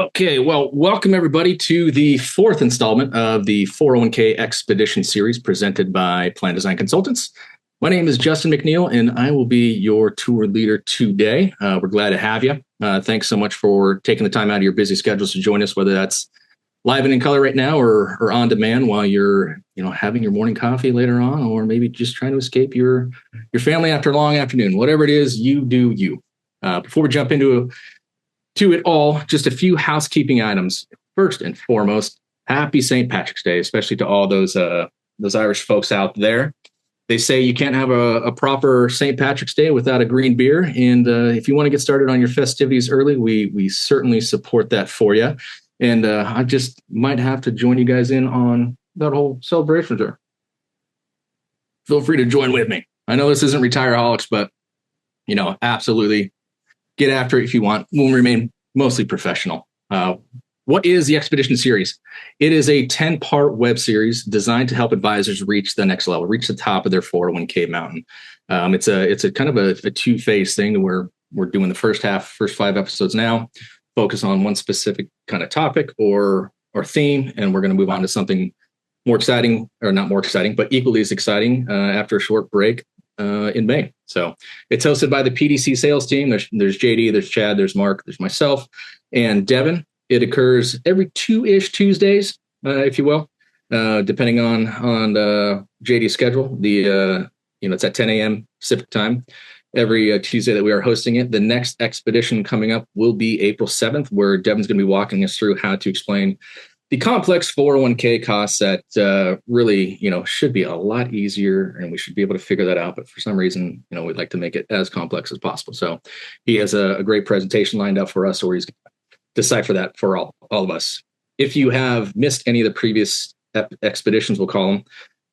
Okay, well, welcome everybody to the fourth installment of the 401k Expedition series presented by Plan Design Consultants. My name is Justin MacNeil, and I will be your tour leader today. We're glad to have you. Thanks so much for taking the time out of your busy schedules to join us, whether that's live and in color right now or on demand while you're having your morning coffee later on, or maybe just trying to escape your family after a long afternoon. Whatever it is, you do you. Before we jump into it all, just a few housekeeping items. First and foremost, happy St. Patrick's Day, especially to all those Irish folks out there. They say you can't have a proper St. Patrick's Day without a green beer. And if you want to get started on your festivities early, we certainly support that for you. And I just might have to join you guys in on that whole celebration there. Feel free to join with me. I know this isn't Retireaholics, but absolutely get after it if you want. We'll remain mostly professional. What is the Expedition series? It is a 10-part web series designed to help advisors reach the next level, reach the top of their 401k mountain. It's a kind of a two-phase thing where we're doing the first 5 episodes now, focus on one specific kind of topic or theme, and we're going to move on to something more exciting, or not more exciting, but equally as exciting after a short break in May. So it's hosted by the PDC sales team. There's JD, there's Chad, there's Mark, there's myself, and Devin. It occurs every 2-ish Tuesdays, if you will, depending on JD's schedule. It's at 10 a.m. Pacific time every Tuesday that we are hosting it. The next expedition coming up will be April 7th, where Devin's going to be walking us through how to explain the complex 401k costs that really, should be a lot easier, and we should be able to figure that out. But for some reason, we'd like to make it as complex as possible. So he has a great presentation lined up for us, or he's going to decipher that for all of us. If you have missed any of the previous expeditions, we'll call them,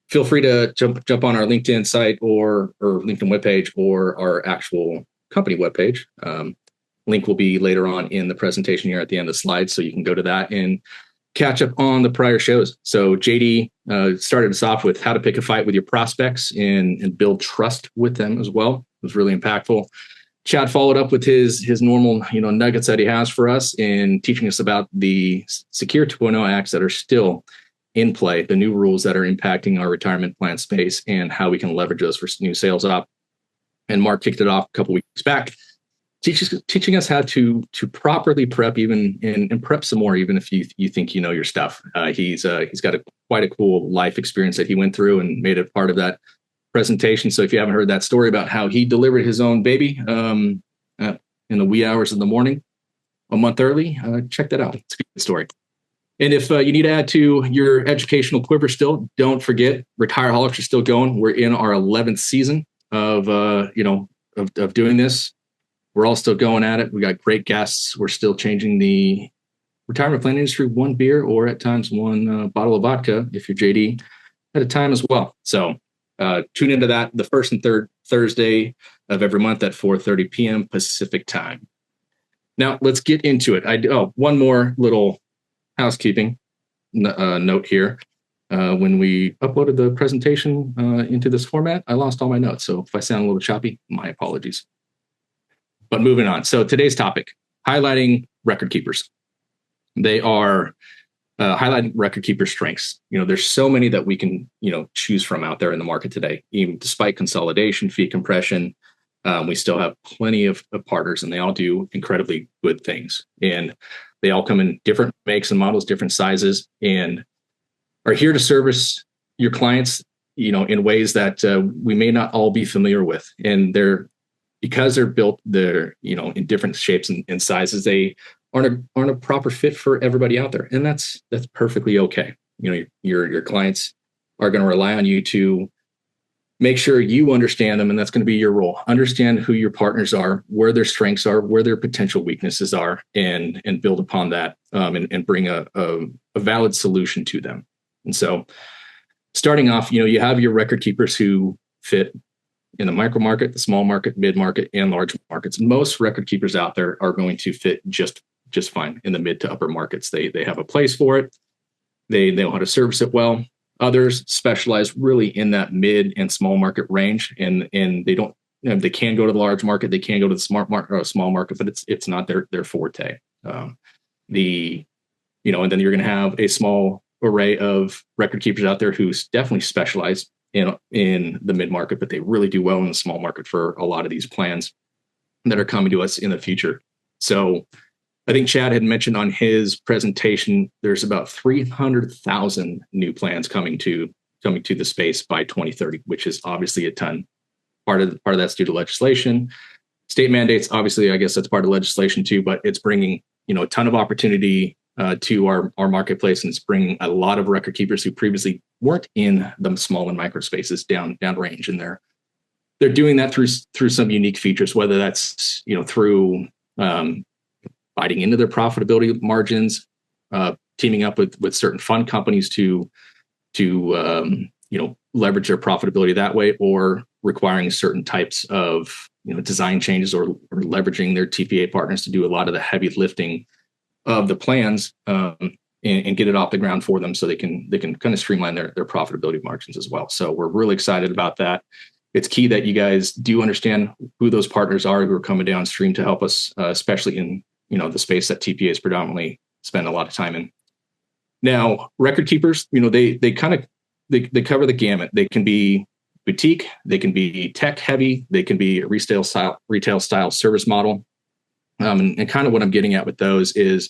feel free to jump on our LinkedIn site or LinkedIn webpage or our actual company webpage. Link will be later on in the presentation here at the end of the slides, so you can go to that and catch up on the prior shows. So JD started us off with how to pick a fight with your prospects and build trust with them as well. It was really impactful. Chad followed up with his normal nuggets that he has for us in teaching us about the Secure 2.0 acts that are still in play, the new rules that are impacting our retirement plan space, and how we can leverage those for new sales op. And Mark kicked it off a couple weeks back, teaching us how to properly prep and prep some more, even if you think you know your stuff. He's got quite a cool life experience that he went through and made it part of that presentation. So if you haven't heard that story about how he delivered his own baby in the wee hours of the morning a month early, check that out. It's a good story. And if you need to add to your educational quiver still, don't forget, Retireaholics are still going. We're in our 11th season of doing this. We're all still going at it. We got great guests. We're still changing the retirement plan industry one beer or at times one bottle of vodka, if you're JD, at a time as well. So tune into that the first and third Thursday of every month at 4:30 p.m. Pacific time. Now let's get into it. One more little housekeeping note here. When we uploaded the presentation into this format, I lost all my notes. So if I sound a little choppy, my apologies. But moving on. So today's topic, highlighting record keepers. They are highlighting record keeper strengths. There's so many that we can, choose from out there in the market today. Even despite consolidation, fee compression, we still have plenty of partners, and they all do incredibly good things. And they all come in different makes and models, different sizes, and are here to service your clients, in ways that we may not all be familiar with. And because they're built, in different shapes and sizes, they aren't a proper fit for everybody out there, and that's perfectly okay. Your clients are going to rely on you to make sure you understand them, and that's going to be your role. Understand who your partners are, where their strengths are, where their potential weaknesses are, and build upon that, and bring a valid solution to them. And so, starting off, you have your record keepers who fit in the micro market, the small market, mid market, and large markets. Most record keepers out there are going to fit just fine in the mid to upper markets. They have a place for it. They know how to service it well. Others specialize really in that mid and small market range, and they don't. They can go to the large market. They can go to the small market, but it's not their forte. the, and then you're going to have a small array of record keepers out there who definitely specialize in the mid-market, but they really do well in the small market for a lot of these plans that are coming to us in the future. So I think Chad had mentioned on his presentation, there's about 300,000 new plans coming to the space by 2030, which is obviously a ton. Part of that's due to legislation, state mandates. Obviously, I guess that's part of legislation too, but it's bringing, a ton of opportunity to our marketplace, and it's bringing a lot of record keepers who previously weren't in the small and micro spaces down range, and they're doing that through some unique features, whether that's through biting into their profitability margins, teaming up with certain fund companies to leverage their profitability that way, or requiring certain types of design changes, or leveraging their TPA partners to do a lot of the heavy lifting of the plans and get it off the ground for them, so they can kind of streamline their profitability margins as well. So we're really excited about that. It's key that you guys do understand who those partners are who are coming downstream to help us, especially in the space that TPAs predominantly spend a lot of time in. Now, record keepers, they cover the gamut. They can be boutique, they can be tech heavy, they can be a retail style service model. And kind of what I'm getting at with those is,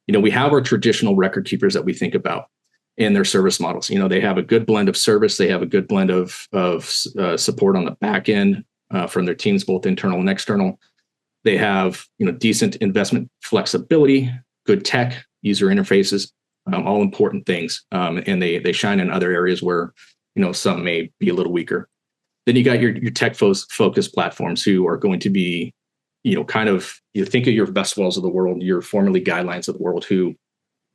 we have our traditional record keepers that we think about in their service models. They have a good blend of service. They have a good blend of support on the back end from their teams, both internal and external. They have, decent investment flexibility, good tech, user interfaces, all important things. And they shine in other areas where, some may be a little weaker. Then you got your tech focused platforms who are going to be, you think of your Vestwells of the world, your formerly Guidelines of the world, who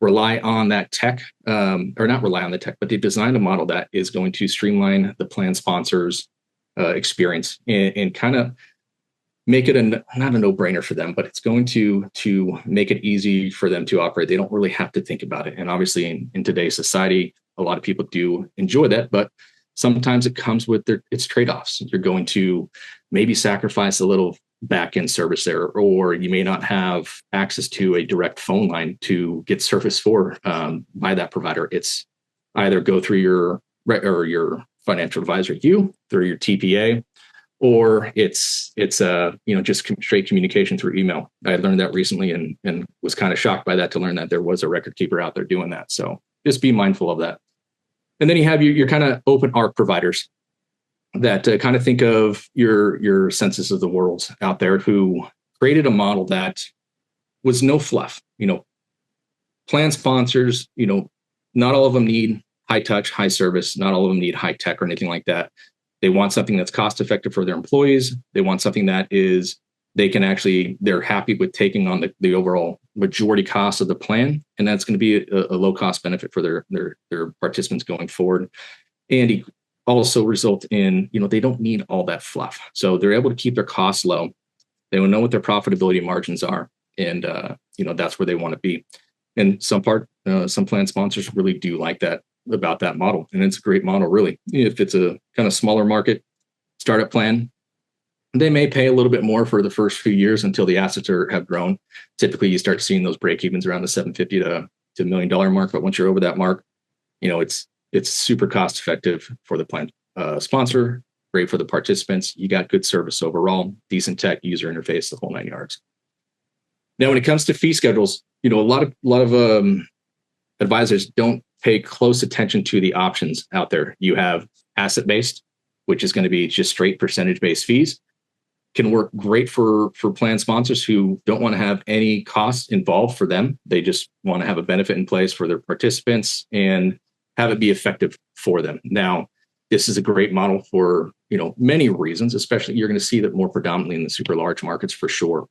rely on that tech, or not rely on the tech, but they designed a model that is going to streamline the plan sponsors' experience and kind of make it not a no-brainer for them, but it's going to make it easy for them to operate. They don't really have to think about it. And obviously in today's society, a lot of people do enjoy that, but sometimes it comes with its trade-offs. You're going to maybe sacrifice a little back-end service there, or you may not have access to a direct phone line to get service by that provider. It's either go through your financial advisor, through your TPA, or it's just straight communication through email. I learned that recently and was kind of shocked by that, to learn that there was a record keeper out there doing that. So just be mindful of that. And then you have your kind of open arc providers that kind of think of your Census of the world out there, who created a model that was no fluff. Plan sponsors, not all of them need high touch, high service. Not all of them need high tech or anything like that. They want something that's cost effective for their employees. They want something that is, they're happy with taking on the overall majority cost of the plan. And that's going to be a low cost benefit for their participants going forward. And also result in, they don't need all that fluff. So they're able to keep their costs low. They will know what their profitability margins are. And, that's where they want to be. And some plan sponsors really do like that about that model. And it's a great model, really. If it's a kind of smaller market startup plan, they may pay a little bit more for the first few years until the assets have grown. Typically, you start seeing those break evens around the $750 to $1 million mark. But once you're over that mark, it's super cost effective for the plan sponsor, great for the participants. You got good service overall, decent tech, user interface, the whole 9 yards. Now, when it comes to fee schedules, a lot of advisors don't pay close attention to the options out there. You have asset based, which is going to be just straight percentage based fees. Can work great for plan sponsors who don't want to have any costs involved for them. They just want to have a benefit in place for their participants and have it be effective for them. Now, this is a great model for many reasons. Especially, you're going to see that more predominantly in the super large markets for sure,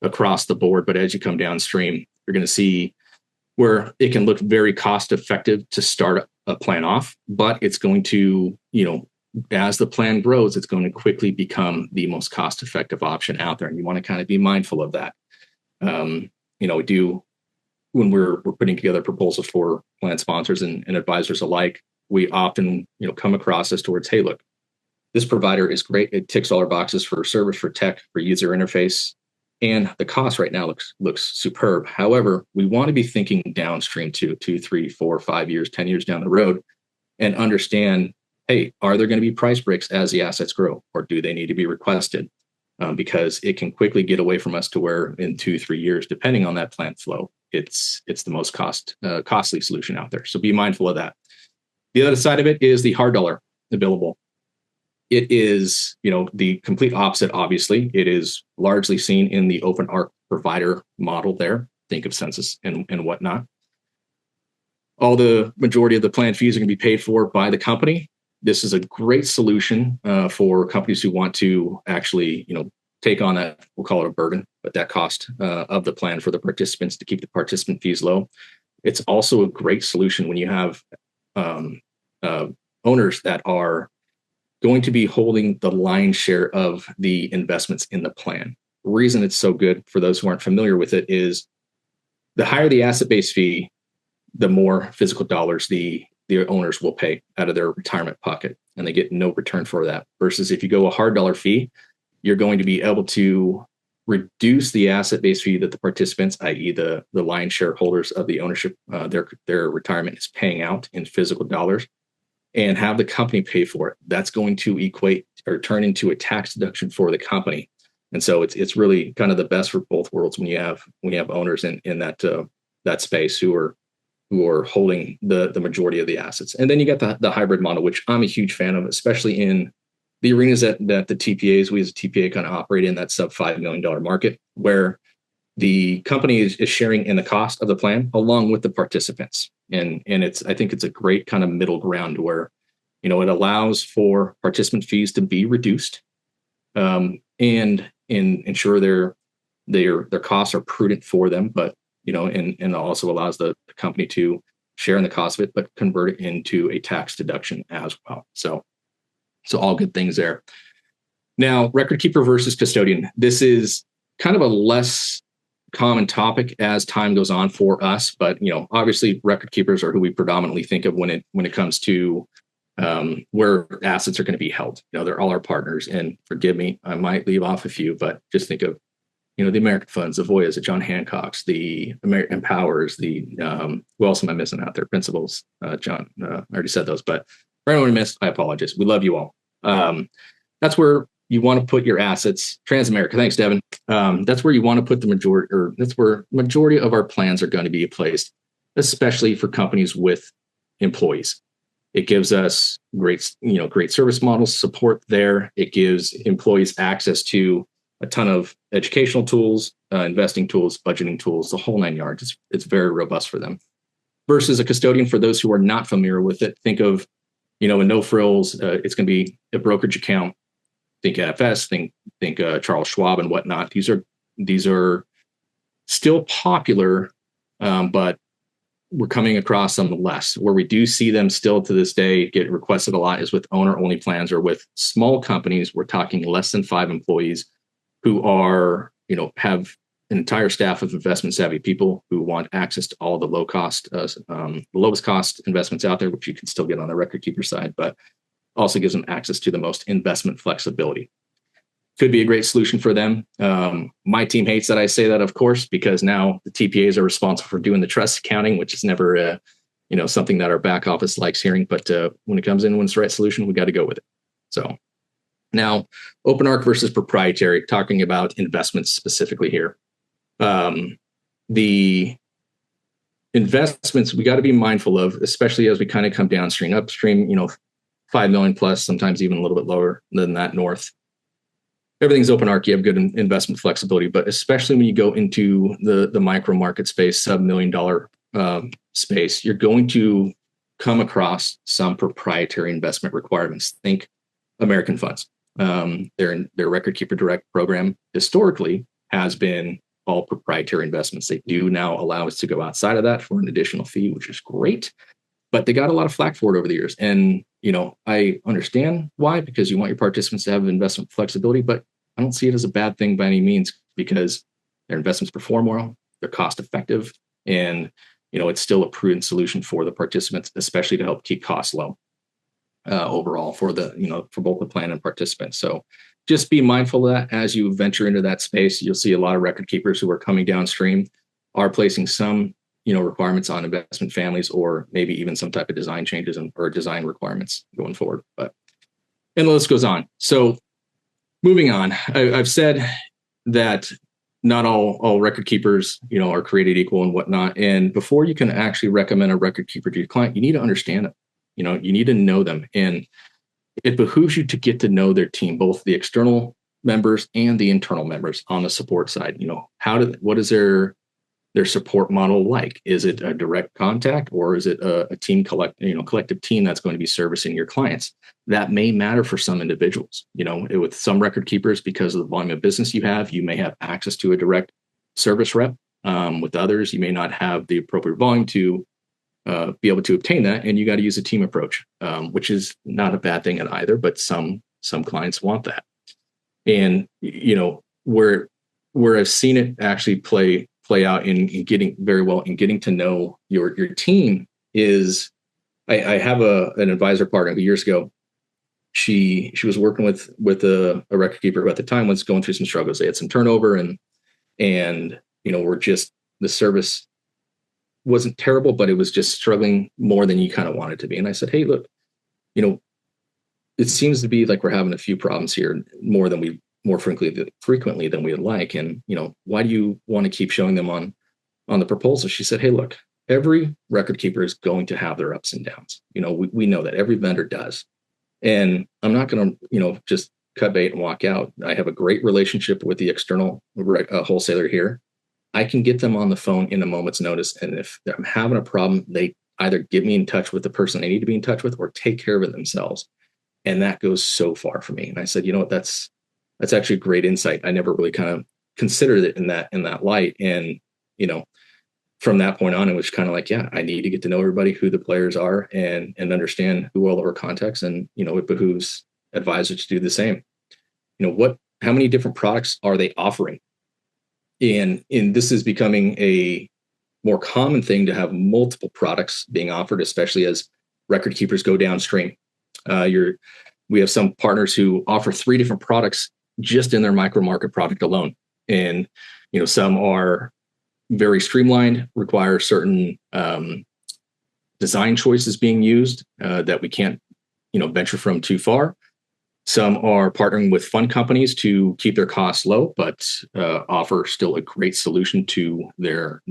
across the board. But as you come downstream, you're going to see where it can look very cost effective to start a plan off, but it's going to, as the plan grows, it's going to quickly become the most cost effective option out there. And you want to kind of be mindful of that. We do, when we're putting together proposals for plan sponsors and advisors alike, we often, come across this towards, hey, look, this provider is great. It ticks all our boxes for service, for tech, for user interface. And the cost right now looks superb. However, we want to be thinking downstream to 2, 3, 4, 5 years, 10 years down the road, and understand, hey, are there going to be price breaks as the assets grow, or do they need to be requested? Because it can quickly get away from us to where in 2, 3 years, depending on that plant flow, it's the most costly solution out there. So be mindful of that. The other side of it is the hard dollar billable. It is, the complete opposite. Obviously, it is largely seen in the open arc provider model there. Think of census and whatnot. All the majority of the plan fees are going to be paid for by the company. This is a great solution for companies who want to actually, take on that, we'll call it a burden, but that cost of the plan for the participants to keep the participant fees low. It's also a great solution when you have owners that are going to be holding the lion's share of the investments in the plan. The reason it's so good for those who aren't familiar with it is the higher the asset-based fee, the more physical dollars the owners will pay out of their retirement pocket, and they get no return for that. Versus if you go a hard dollar fee, you're going to be able to reduce the asset-based fee that the participants, i.e. the lion's share holders of the ownership, their retirement is paying out in physical dollars, and have the company pay for it. That's going to equate or turn into a tax deduction for the company. And so it's really kind of the best for both worlds when you have owners in that space who are holding the majority of the assets. And then you got the hybrid model, which I'm a huge fan of, especially in the arenas that the TPAs, we as a TPA kind of operate in, that sub $5 million market, where the company is sharing in the cost of the plan along with the participants. And I think it's a great kind of middle ground where, it allows for participant fees to be reduced, and ensure their costs are prudent for them, but, and also allows the company to share in the cost of it, but convert it into a tax deduction as well. So all good things there. Now, Recordkeeper versus custodian. This is kind of a less common topic as time goes on for us, but obviously Recordkeepers are who we predominantly think of when it comes to where assets are going to be held. They're all our partners, and forgive me, I might leave off a few, but just think of the American Funds, the Voyas, the John Hancocks, the American Powers, the who else am I missing out there? Principals, John. I already said those, but for anyone who missed, I apologize. We love you all. That's where you want to put your assets. Transamerica, thanks, Devin. That's where you want to put the majority, or that's where majority of our plans are going to be placed, especially for companies with employees. It gives us great service models support there. It gives employees access to a ton of educational tools, investing tools, budgeting tools, the whole 9 yards. It's very robust for them. Versus a custodian, for those who are not familiar with it, think of, a no frills. It's going to be a brokerage account. Think NFS, think Charles Schwab and whatnot. These are still popular, but we're coming across them less. Where we do see them still to this day get requested a lot is with owner-only plans, or with small companies. We're talking less than 5 employees who are, have an entire staff of investment-savvy people who want access to all the lowest cost investments out there, which you can still get on the Recordkeeper side, but also gives them access to the most investment flexibility. Could be a great solution for them. My team hates that I say that, of course, because now the TPAs are responsible for doing the trust accounting, which is never, something that our back office likes hearing. But when it comes in, when it's the right solution, we got to go with it. So now, open arc versus proprietary, talking about investments specifically here. The investments we got to be mindful of, especially as we kind of come downstream, upstream, 5 million plus, sometimes even a little bit lower than that north. Everything's open arc. You have good investment flexibility, but especially when you go into the micro market space, sub $1 million space, you're going to come across some proprietary investment requirements. Think American Funds. Their Recordkeeper Direct program historically has been all proprietary investments. They do now allow us to go outside of that for an additional fee, which is great, but they got a lot of flack for it over the years. And, I understand why, because you want your participants to have investment flexibility, but I don't see it as a bad thing by any means, because their investments perform well, they're cost effective, and, it's still a prudent solution for the participants, especially to help keep costs low overall for for both the plan and participants. So just be mindful of that as you venture into that space. You'll see a lot of record keepers who are coming downstream are placing some, requirements on investment families, or maybe even some type of design changes or design requirements going forward. And the list goes on. So moving on, I've said that not all record keepers, are created equal and whatnot. And before you can actually recommend a record keeper to your client, you need to understand them. You need to know them, and it behooves you to get to know their team, both the external members and the internal members on the support side. What is their support model like? Is it a direct contact, or is it a team collective team that's going to be servicing your clients? That may matter for some individuals. With some record keepers, because of the volume of business you have, you may have access to a direct service rep. With others, you may not have the appropriate volume to be able to obtain that, and you got to use a team approach, which is not a bad thing at either. But some clients want that, and where I've seen it actually play out in getting very well in getting to know your team is, I have an advisor partner who years ago, she was working with a record keeper who at the time was going through some struggles. They had some turnover, and were just, the service wasn't terrible, but it was just struggling more than you kind of want it to be. And I said, hey, look, it seems to be like we're having a few problems here, more frequently than we would like. And, why do you want to keep showing them on the proposal? She said, hey, look, every record keeper is going to have their ups and downs. We know that every vendor does. And I'm not going to, just cut bait and walk out. I have a great relationship with the external wholesaler here. I can get them on the phone in a moment's notice. And if I'm having a problem, they either get me in touch with the person they need to be in touch with, or take care of it themselves. And that goes so far for me. And I said, that's actually a great insight. I never really kind of considered it in that light. And, from that point on, it was kind of like, yeah, I need to get to know everybody, who the players are, and understand who all of our contacts, and, it behooves advisors to do the same. How many different products are they offering? And this is becoming a more common thing to have multiple products being offered, especially as record keepers go downstream. We have some partners who offer 3 different products just in their micro market product alone. And, some are very streamlined, require certain design choices being used that we can't, venture from too far. Some are partnering with fund companies to keep their costs low, but offer still a great solution to their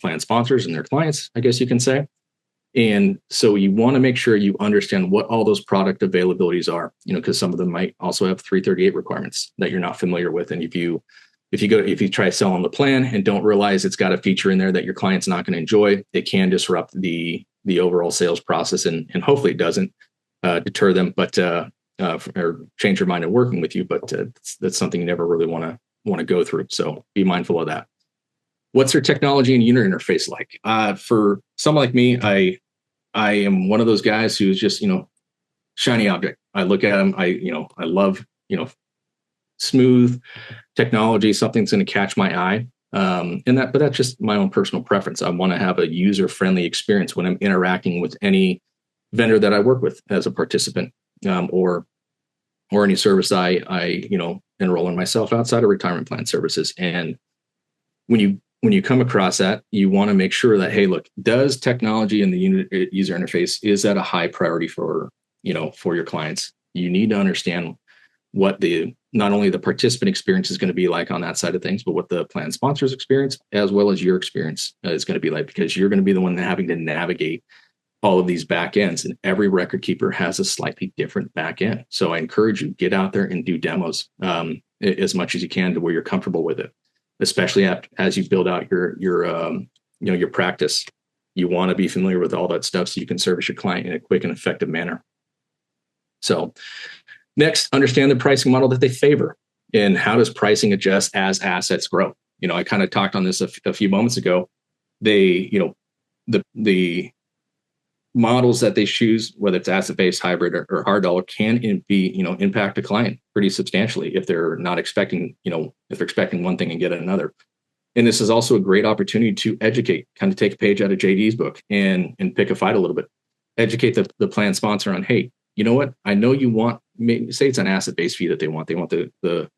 plan sponsors and their clients, I guess you can say. And so you want to make sure you understand what all those product availabilities are, because some of them might also have 338 requirements that you're not familiar with. And if you try selling the plan and don't realize it's got a feature in there that your client's not going to enjoy, it can disrupt the overall sales process, and hopefully it doesn't deter them, but or change your mind in working with you. But that's something you never really want to go through. So be mindful of that. What's their technology and user interface like? For someone like me, I am one of those guys who's just, shiny object. I look at them. I love, smooth technology. Something's going to catch my eye. But that's just my own personal preference. I want to have a user-friendly experience when I'm interacting with any vendor that I work with as a participant, or any service I enroll in myself outside of retirement plan services. And when you come across that, you want to make sure that, hey, look, does technology and the user interface, is that a high priority for your clients? You need to understand what not only the participant experience is going to be like on that side of things, but what the plan sponsor's experience, as well as your experience, is going to be like, because you're going to be the one having to navigate all of these back ends, and every record keeper has a slightly different back end. So I encourage you, get out there and do demos as much as you can to where you're comfortable with it, especially as you build out your practice. You want to be familiar with all that stuff so you can service your client in a quick and effective manner. So next, understand the pricing model that they favor, and how does pricing adjust as assets grow? I kind of talked on this a few moments ago. The models that they choose, whether it's asset-based, hybrid, or hard dollar, can impact a client pretty substantially if they're not expecting, if they're expecting one thing and get another. And this is also a great opportunity to educate, kind of take a page out of JD's book and pick a fight a little bit. Educate the plan sponsor on, hey, you know what? I know you want, say it's an asset-based fee that they want. They want the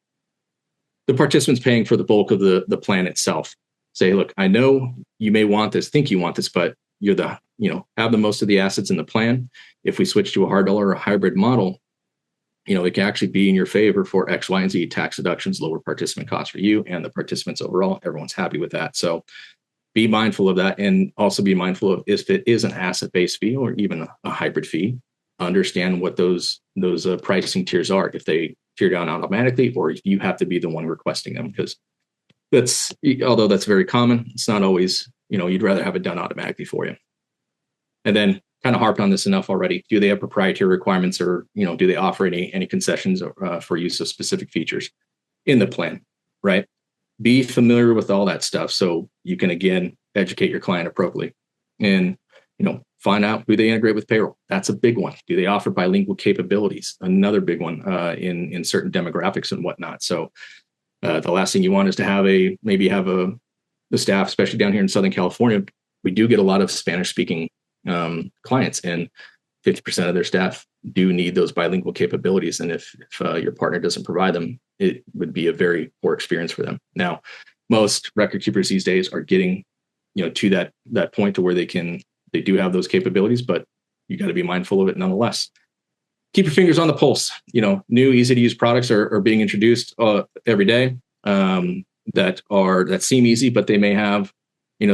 participants paying for the bulk of the plan itself. Say, look, I know you may want this, think you want this, but you're have the most of the assets in the plan. If we switch to a hard dollar or a hybrid model, it can actually be in your favor for X, Y, and Z, tax deductions, lower participant costs for you and the participants overall. Everyone's happy with that. So be mindful of that, and also be mindful of if it is an asset-based fee or even a hybrid fee, understand what those pricing tiers are. If they tier down automatically, or if you have to be the one requesting them, because although that's very common, it's not always, you'd rather have it done automatically for you. And then kind of harped on this enough already. Do they have proprietary requirements, or, do they offer any concessions for use of specific features in the plan, right? Be familiar with all that stuff so you can, again, educate your client appropriately. And, find out who they integrate with payroll. That's a big one. Do they offer bilingual capabilities? Another big one in certain demographics and whatnot. So the last thing you want is to have the staff, especially down here in Southern California, we do get a lot of Spanish speaking clients, and 50% of their staff do need those bilingual capabilities. And if your partner doesn't provide them, it would be a very poor experience for them. Now, most record keepers these days are getting, to that point to where they do have those capabilities, but you got to be mindful of it nonetheless. Keep your fingers on the pulse. New, easy to use products are being introduced every day that seem easy, but they may have,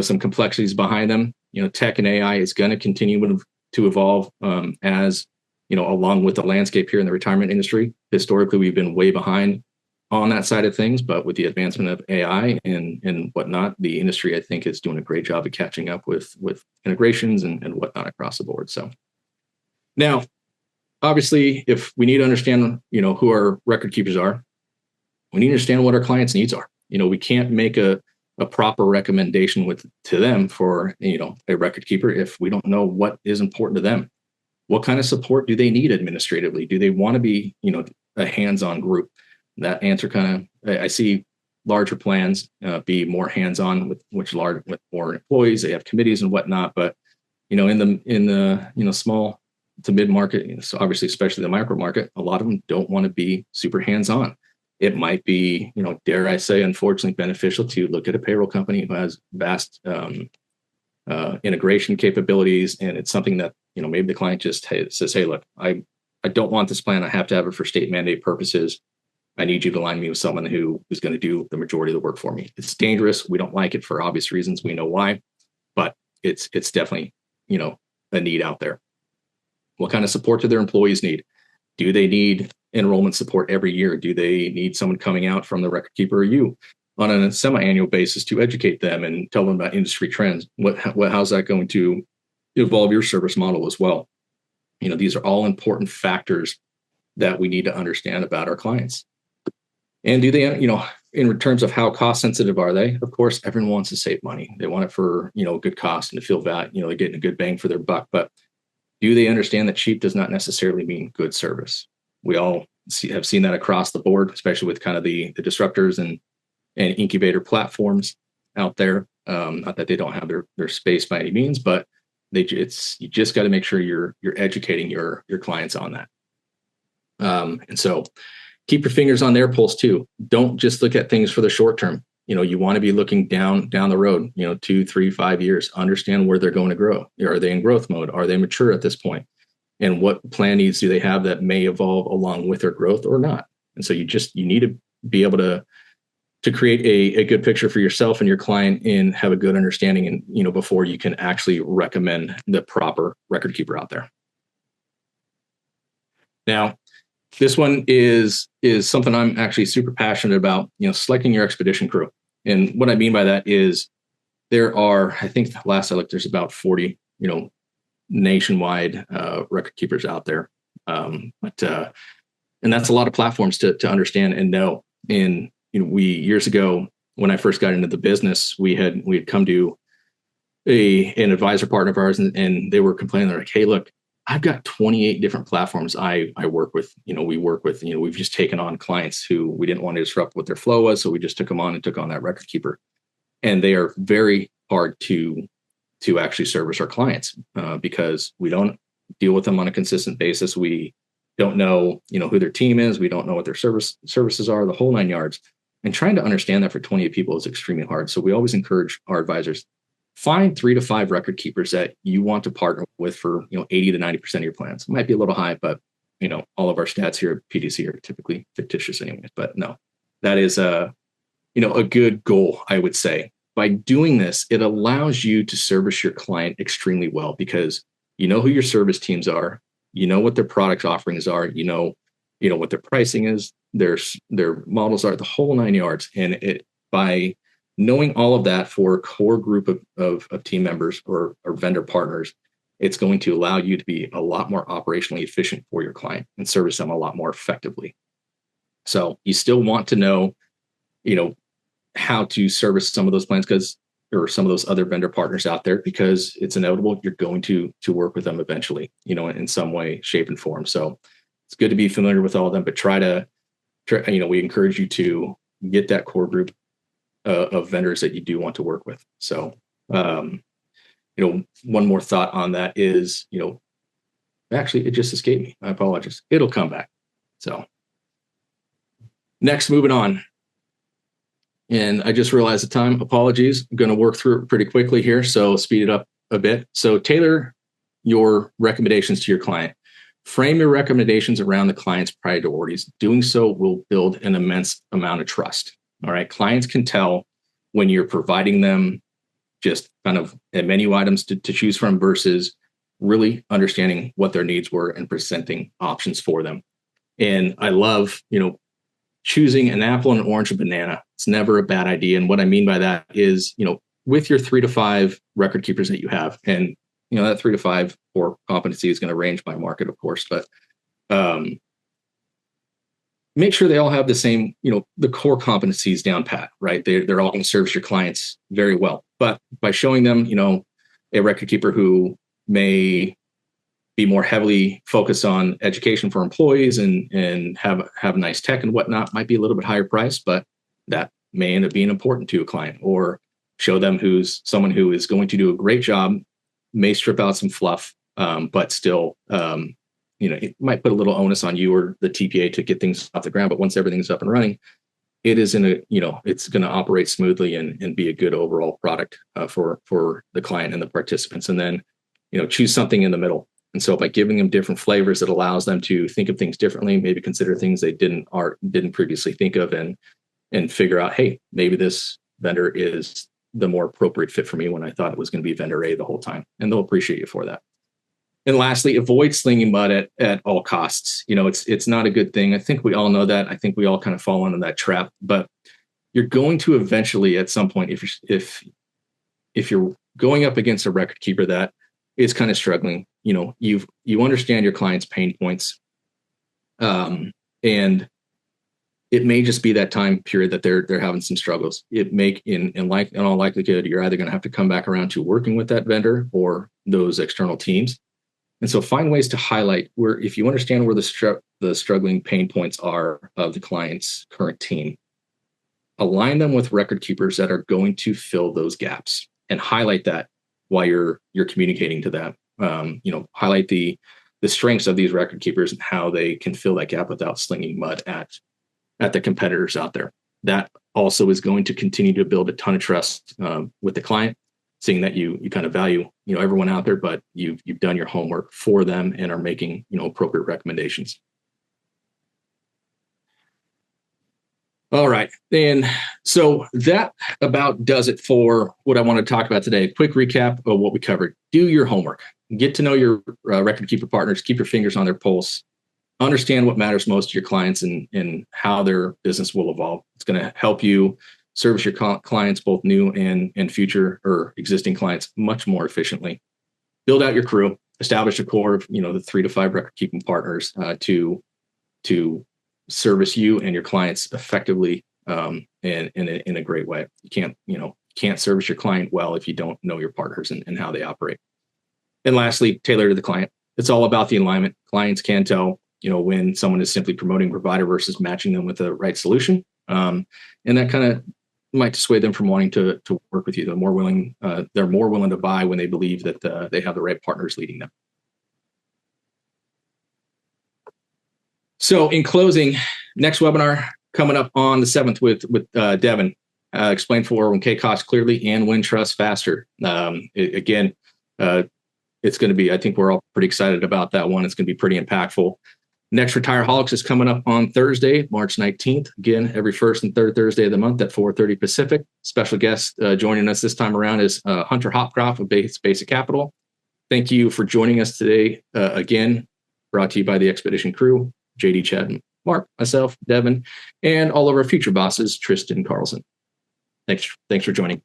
some complexities behind them. Tech and AI is going to continue to evolve as, along with the landscape here in the retirement industry. Historically, we've been way behind on that side of things, but with the advancement of AI and whatnot, the industry, I think, is doing a great job of catching up with integrations and whatnot across the board. So now, obviously, if we need to understand, who our record keepers are, we need to understand what our clients' needs are. We can't make a proper recommendation to them for, a record keeper if we don't know what is important to them. What kind of support do they need administratively? Do they want to be, a hands-on group? That answer I see larger plans be more hands-on with more employees. They have committees and whatnot, but in the small to mid market, so obviously especially the micro market, a lot of them don't want to be super hands-on. It might be, dare I say, unfortunately beneficial to look at a payroll company who has vast integration capabilities, and it's something that maybe the client just says, hey, look, I don't want this plan. I have to have it for state mandate purposes. I need you to align me with someone who's going to do the majority of the work for me. It's dangerous. We don't like it for obvious reasons. We know why, but it's definitely, a need out there. What kind of support do their employees need? Do they need enrollment support every year? Do they need someone coming out from the record keeper or you on a semi-annual basis to educate them and tell them about industry trends? How's that going to evolve your service model as well? These are all important factors that we need to understand about our clients. And do they, in terms of how cost sensitive are they? Of course, everyone wants to save money. They want it for, good cost and to feel that, they're getting a good bang for their buck. But do they understand that cheap does not necessarily mean good service? We all have seen that across the board, especially with kind of the disruptors and incubator platforms out there. Not that they don't have their space by any means, but you just got to make sure you're educating your clients on that. And so keep your fingers on their pulse too. Don't just look at things for the short term. You want to be looking down the road, 2, 3, 5 years, understand where they're going to grow. Are they in growth mode? Are they mature at this point? And what plan needs do they have that may evolve along with their growth or not? And so you need to be able to create a good picture for yourself and your client and have a good understanding and, before you can actually recommend the proper record keeper out there. Now, this one is something I'm actually super passionate about, selecting your expedition crew. And what I mean by that is there are, I think last I looked, there's about 40, nationwide record keepers out there. And that's a lot of platforms to understand and know. And, we years ago, when I first got into the business, we had come to an advisor partner of ours and they were complaining. They're like, hey, look, I've got 28 different platforms I work with. We work with, we've just taken on clients who we didn't want to disrupt what their flow was. So we just took them on and took on that record keeper. And they are very hard to actually service our clients because we don't deal with them on a consistent basis. We don't know, who their team is. We don't know what their services are, the whole 9 yards. And trying to understand that for 28 people is extremely hard. So we always encourage our advisors, find 3 to 5 record keepers that you want to partner with for 80 to 90% of your plans. It might be a little high, but all of our stats here at PDC are typically fictitious anyways. But no, that is a good goal, I would say. By doing this, it allows you to service your client extremely well because you know who your service teams are, you know what their product offerings are, you know what their pricing is, their models are, the whole 9 yards. And by knowing all of that for a core group of team members or vendor partners, it's going to allow you to be a lot more operationally efficient for your client and service them a lot more effectively. So you still want to know, how to service some of those plans or some of those other vendor partners out there, because it's inevitable you're going to work with them eventually, in some way, shape, and form. So it's good to be familiar with all of them, but we encourage you to get that core group of vendors that you do want to work with. So, one more thought on that is, actually, it just escaped me. I apologize. It'll come back. So next, moving on. And I just realized the time. Apologies. I'm going to work through it pretty quickly here, so speed it up a bit. So tailor your recommendations to your client. Frame your recommendations around the client's priorities. Doing so will build an immense amount of trust. All right. Clients can tell when you're providing them just kind of menu items to choose from versus really understanding what their needs were and presenting options for them. And I love, choosing an apple, an orange, and banana. It's never a bad idea. And what I mean by that is, with your 3 to 5 record keepers that you have, and that 3 to 5 core competency is going to range by market, of course, but make sure they all have the same, the core competencies down pat, right? They're all going to service your clients very well. But by showing them, a record keeper who may be more heavily focused on education for employees and have nice tech and whatnot, might be a little bit higher price, but that may end up being important to a client. Or show them who's someone who is going to do a great job, may strip out some fluff, but still, it might put a little onus on you or the TPA to get things off the ground. But once everything's up and running, it is it's going to operate smoothly and be a good overall product for the client and the participants. And then, choose something in the middle. And so by giving them different flavors, it allows them to think of things differently, maybe consider things they didn't previously think of, and figure out, hey, maybe this vendor is the more appropriate fit for me when I thought it was going to be vendor A the whole time. And they'll appreciate you for that. And lastly, avoid slinging mud at all costs. It's not a good thing. I think we all know that. I think we all kind of fall into that trap. But you're going to eventually, at some point, if you're going up against a record keeper that is kind of struggling, you understand your client's pain points, and it may just be that time period that they're having some struggles. It may, in all likelihood, you're either going to have to come back around to working with that vendor or those external teams. And so find ways to highlight where, if you understand where the struggling pain points are of the client's current team, align them with record keepers that are going to fill those gaps, and highlight that while you're communicating to them. Highlight the strengths of these record keepers and how they can fill that gap without slinging mud at the competitors out there. That also is going to continue to build a ton of trust with the client, seeing that you kind of value everyone out there, but you've done your homework for them and are making appropriate recommendations. All right, and so that about does it for what I want to talk about today. A quick recap of what we covered. Do your homework. Get to know your record keeper partners. Keep your fingers on their pulse. Understand what matters most to your clients and how their business will evolve. It's going to help you service your clients, both new and future or existing clients, much more efficiently. Build out your crew. Establish a core of the 3 to 5 record keeping partners to service you and your clients effectively and in a great way. You can't service your client well if you don't know your partners and how they operate. And lastly, tailor to the client. It's all about the alignment. Clients can tell when someone is simply promoting a provider versus matching them with the right solution, and that kind of might dissuade them from wanting to work with you. They're more willing to buy when they believe that they have the right partners leading them. So in closing, next webinar coming up on the 7th with Devin. Explain 401k costs clearly and win trust faster. Again, it's going to be, I think we're all pretty excited about that one. It's going to be pretty impactful. Next Retireaholics is coming up on Thursday, March 19th. Again, every first and third Thursday of the month at 4:30 Pacific. Special guest joining us this time around is Hunter Hopcroft of Basic Capital. Thank you for joining us today. Again, brought to you by the Expedition crew, JD, Chad, Mark, myself, Devin, and all of our future bosses, Tristan Carlson. Thanks for joining.